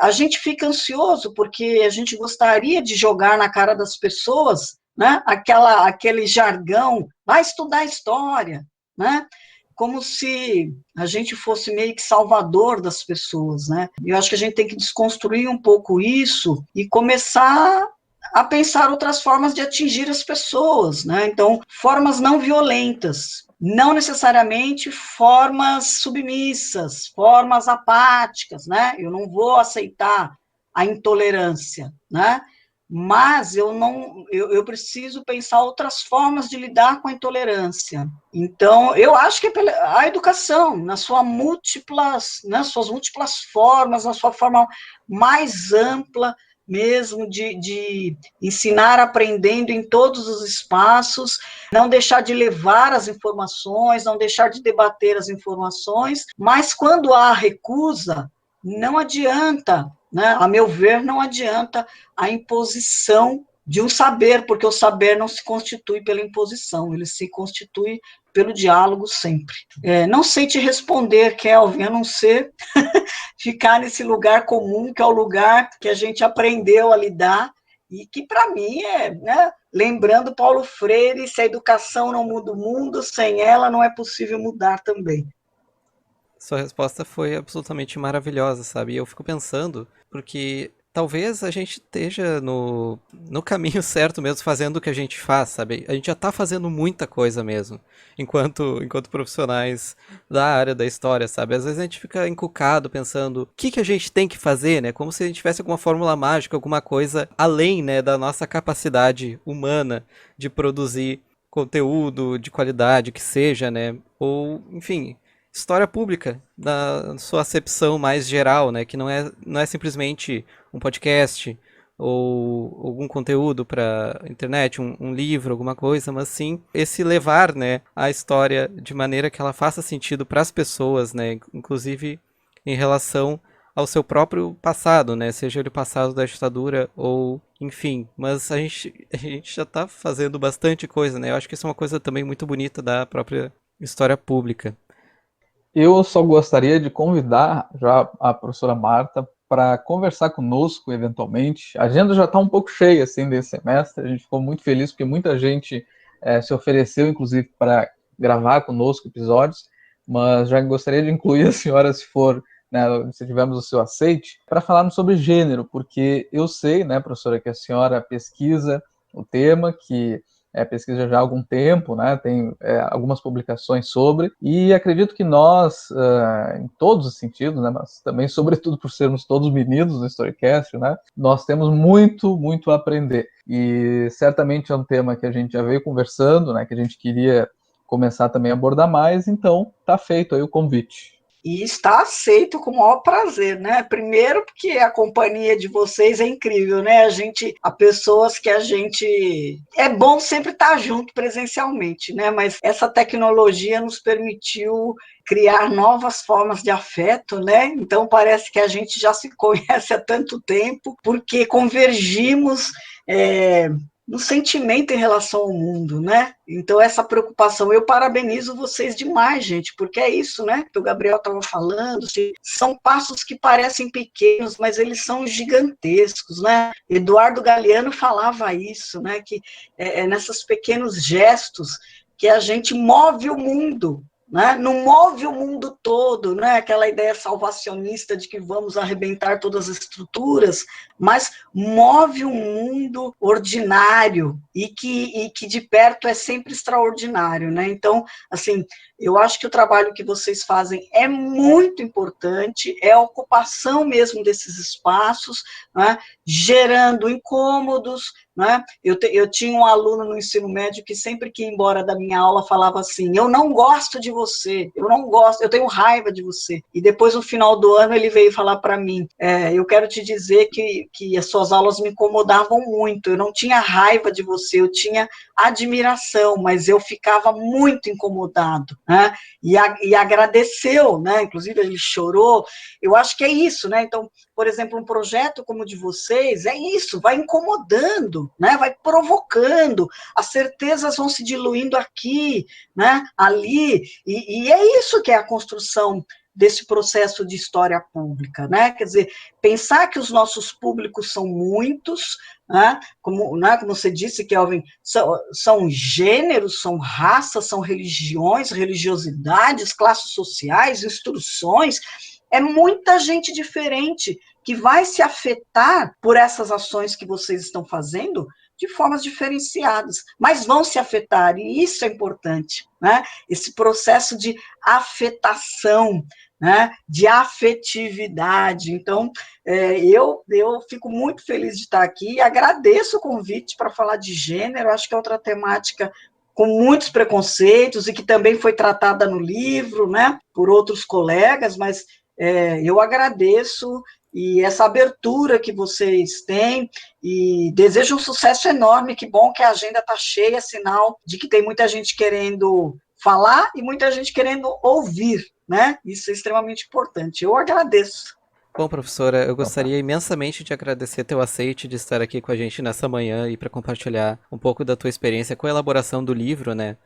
a gente fica ansioso porque a gente gostaria de jogar na cara das pessoas, né? Aquele jargão, vai estudar história, né? Como se a gente fosse meio que salvador das pessoas, né? Eu acho que a gente tem que desconstruir um pouco isso e começar a pensar outras formas de atingir as pessoas, né? Então, formas não violentas, não necessariamente formas submissas, formas apáticas, né? Eu não vou aceitar a intolerância, né? Mas eu preciso pensar outras formas de lidar com a intolerância. Então, eu acho que a educação, nas suas múltiplas formas, na sua forma mais ampla, mesmo de ensinar aprendendo em todos os espaços, não deixar de levar as informações, não deixar de debater as informações, mas quando há recusa, não adianta, né? A meu ver, não adianta a imposição de um saber, porque o saber não se constitui pela imposição, ele se constitui pelo diálogo sempre. Não sei te responder, Kelvin, a não ser ficar nesse lugar comum, que é o lugar que a gente aprendeu a lidar, e que, para mim, né, lembrando Paulo Freire, se a educação não muda o mundo, sem ela não é possível mudar também. Sua resposta foi absolutamente maravilhosa, sabe? E eu fico pensando, porque talvez a gente esteja no caminho certo mesmo, fazendo o que a gente faz, sabe? A gente já tá fazendo muita coisa mesmo, enquanto profissionais da área da história, sabe? Às vezes a gente fica encucado pensando o que a gente tem que fazer, né? Como se a gente tivesse alguma fórmula mágica, alguma coisa além, né, da nossa capacidade humana de produzir conteúdo de qualidade, que seja, né? Ou, enfim, história pública, na sua acepção mais geral, né? Que não é simplesmente um podcast ou algum conteúdo para internet, um livro, alguma coisa, mas sim esse levar, né, a história de maneira que ela faça sentido para as pessoas, né? Inclusive em relação ao seu próprio passado, né? Seja ele o passado da ditadura ou enfim. Mas a gente já está fazendo bastante coisa, né? Eu acho que isso é uma coisa também muito bonita da própria história pública. Eu só gostaria de convidar já a professora Marta para conversar conosco, eventualmente. A agenda já está um pouco cheia, assim, desse semestre. A gente ficou muito feliz porque muita gente se ofereceu, inclusive, para gravar conosco episódios, mas já gostaria de incluir a senhora, se for, né, se tivermos o seu aceite, para falarmos sobre gênero, porque eu sei, né, professora, que a senhora pesquisa o tema, que pesquisa já há algum tempo, né, tem algumas publicações sobre, e acredito que nós, em todos os sentidos, né, mas também, sobretudo, por sermos todos meninos no Storycast, né, nós temos muito, muito a aprender. E certamente é um tema que a gente já veio conversando, né, que a gente queria começar também a abordar mais, então está feito aí o convite. E está aceito com o maior prazer, né? Primeiro porque a companhia de vocês é incrível, né? Há pessoas que a gente... É bom sempre estar junto presencialmente, né? Mas essa tecnologia nos permitiu criar novas formas de afeto, né? Então parece que a gente já se conhece há tanto tempo, porque convergimos... no sentimento em relação ao mundo, né? Então, essa preocupação, eu parabenizo vocês demais, gente, porque é isso, né, que o Gabriel estava falando, são passos que parecem pequenos, mas eles são gigantescos, né? Eduardo Galeano falava isso, né, que nesses pequenos gestos que a gente move o mundo, né? Não move o mundo todo, né? Aquela ideia salvacionista de que vamos arrebentar todas as estruturas, mas move um mundo ordinário e que de perto é sempre extraordinário, né? Então, assim, eu acho que o trabalho que vocês fazem é muito importante, é a ocupação mesmo desses espaços, né? Gerando incômodos, né? Eu tinha um aluno no ensino médio que sempre que ia embora da minha aula falava assim, eu não gosto de você, eu não gosto, eu tenho raiva de você. E depois, no final do ano, ele veio falar para mim, eu quero te dizer que as suas aulas me incomodavam muito, eu não tinha raiva de você, eu tinha admiração, mas eu ficava muito incomodado, né? E agradeceu, né? Inclusive ele chorou. Eu acho que é isso, né? Então, por exemplo, um projeto como o de vocês, é isso, vai incomodando, né? Vai provocando, as certezas vão se diluindo aqui, né? Ali, e é isso que é a construção desse processo de história pública, né? Quer dizer, pensar que os nossos públicos são muitos, né? Como você disse, Kelvin, são gêneros, são raças, são religiões, religiosidades, classes sociais, instruções, é muita gente diferente que vai se afetar por essas ações que vocês estão fazendo de formas diferenciadas, mas vão se afetar, e isso é importante, né? Esse processo de afetação, né? De afetividade. Então, eu fico muito feliz de estar aqui, agradeço o convite para falar de gênero, acho que é outra temática com muitos preconceitos e que também foi tratada no livro, né? Por outros colegas, mas eu agradeço e essa abertura que vocês têm e desejo um sucesso enorme, que bom que a agenda está cheia, sinal de que tem muita gente querendo falar e muita gente querendo ouvir, né? Isso é extremamente importante. Eu agradeço. Bom, professora, eu gostaria imensamente de agradecer teu aceite de estar aqui com a gente nessa manhã e para compartilhar um pouco da tua experiência com a elaboração do livro, né?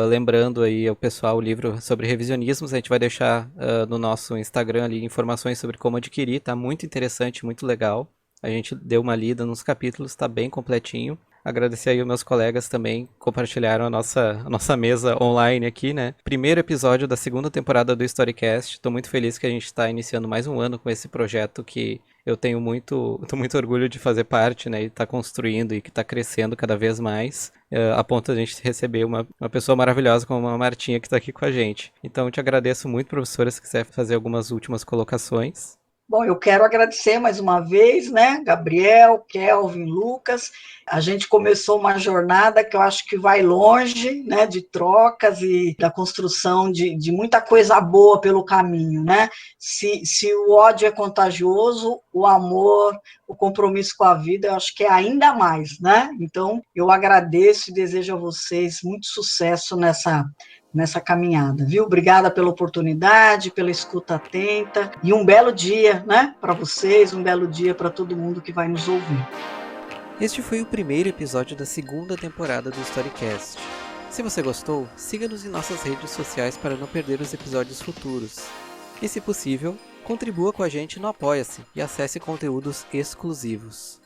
Lembrando aí ao pessoal o livro sobre revisionismos, a gente vai deixar no nosso Instagram ali informações sobre como adquirir, tá muito interessante, muito legal. A gente deu uma lida nos capítulos, tá bem completinho. Agradecer aí os meus colegas também que compartilharam a nossa mesa online aqui, né? Primeiro episódio da segunda temporada do Storycast. Estou muito feliz que a gente está iniciando mais um ano com esse projeto que eu tenho muito orgulho de fazer parte, né? E tá construindo e que está crescendo cada vez mais, a ponto de a gente receber uma pessoa maravilhosa como a Martinha que está aqui com a gente. Então eu te agradeço muito, professora, se quiser fazer algumas últimas colocações. Bom, eu quero agradecer mais uma vez, né, Gabriel, Kelvin, Lucas. A gente começou uma jornada que eu acho que vai longe, né, de trocas e da construção de muita coisa boa pelo caminho, né? Se o ódio é contagioso, o amor, o compromisso com a vida, eu acho que é ainda mais, né? Então, eu agradeço e desejo a vocês muito sucesso nessa caminhada, viu? Obrigada pela oportunidade, pela escuta atenta e um belo dia, né, para vocês, um belo dia para todo mundo que vai nos ouvir. Este foi o primeiro episódio da segunda temporada do Storycast. Se você gostou, siga-nos em nossas redes sociais para não perder os episódios futuros. E se possível, contribua com a gente no Apoia-se e acesse conteúdos exclusivos.